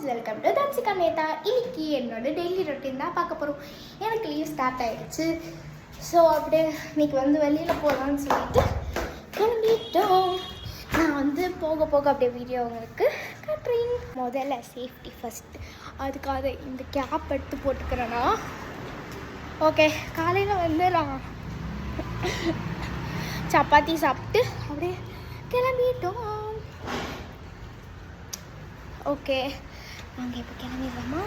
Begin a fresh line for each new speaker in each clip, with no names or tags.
Friends, welcome to Dhansika Netha. இன்னைக்கு என்னோட daily routine தான் பார்க்க போகிறோம். எனக்கு லீவ் ஸ்டார்ட் ஆகிடுச்சு. ஸோ அப்படியே இன்னைக்கு வெளியில் போகலான்னு சொல்லிட்டு கிளம்பிட்டோம். நான் போக போக அப்படியே வீடியோ உங்களுக்கு காட்டுறேன். முதல்ல சேஃப்டி ஃபஸ்ட். அதுக்காக இந்த கேப் எடுத்து போட்டுக்கிறேன்னா ஓகே. காலையில் நான் சப்பாத்தி சாப்பிட்டு அப்படியே கிளம்பிட்டோம். ஓகே, நாங்கள் இப்போ கிளம்பிடுவோமா?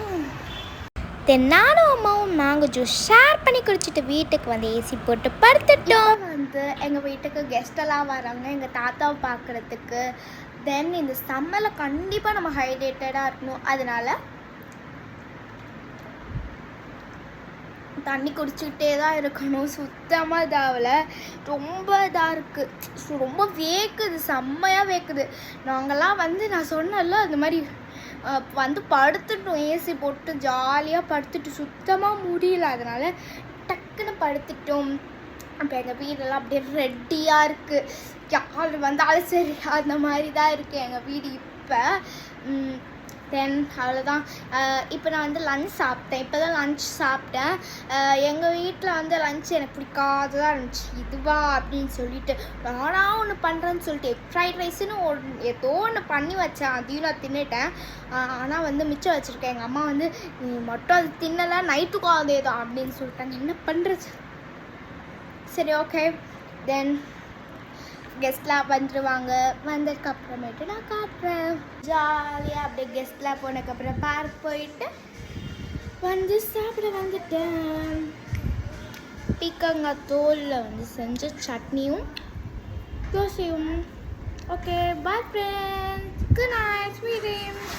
நானும் அம்மாவும் நாங்கள் ஜூஸ் ஷேர் பண்ணி குடிச்சிட்டு வீட்டுக்கு ஏசி போட்டு படுத்துட்டோம். எங்கள் வீட்டுக்கு கெஸ்டெல்லாம் வராங்க எங்கள் தாத்தாவை பார்க்குறதுக்கு. தென் இந்த சம்மரில் கண்டிப்பாக நம்ம ஹைட்ரேட்டடாக இருக்கணும். அதனால் தண்ணி குடிச்சிக்கிட்டே தான் இருக்கணும். சுத்தமாக இதாகலை, ரொம்ப இதாக இருக்குது, ரொம்ப வேக்குது, செம்மையாக வேக்குது. நாங்கள்லாம் நான் சொன்னல அந்த மாதிரி படுத்துட்டோம். ஏசி போட்டு ஜாலியாக படுத்துட்டு சுத்தமாக முடியல. அதனால் டக்குன்னு படுத்துட்டோம். அப்போ எங்கள் வீடெல்லாம் அப்படியே ரெட்டியாக இருக்குது. யார் வந்தாலும் சரி அந்த மாதிரி தான் இருக்குது எங்கள் வீடு இப்போ. தென் அவ்வளோதான். இப்போ நான் லன்ச் சாப்பிட்டேன். இப்போ தான் லன்ச் சாப்பிட்டேன். எங்கள் வீட்டில் லன்ச் எனக்கு பிடிக்காததாக இருந்துச்சு. இதுவா அப்படின்னு சொல்லிட்டு நானாக ஒன்று பண்ணுறேன்னு சொல்லிட்டு எக் ஃப்ரைட் ரைஸ்ன்னு ஏதோ ஒன்று பண்ணி வச்சேன். அதையும் நான் தின்னுட்டேன். ஆனால் மிச்சம் வச்சுருக்கேன். எங்கள் அம்மா நீ மட்டும் அது தின்னலை, நைட்டுக்கும் அதே தான் அப்படின்னு சொல்லிட்டாங்க. என்ன பண்ணுறது? சரி, ஓகே. தென் கெஸ்ட்லாம் வந்துடுவாங்க. வந்ததுக்கப்புறமேட்டு நான் காட்டுறேன். ஜாலியாக அப்படியே கெஸ்ட்லாம் போனதுக்கப்புறம் பார்க் போயிட்டு சாப்பிட வந்துட்டேன். பீக்கங்காய் தோலில் செஞ்ச சட்னியும் தோசையும். Okay, bye friends, good night, sweet dreams.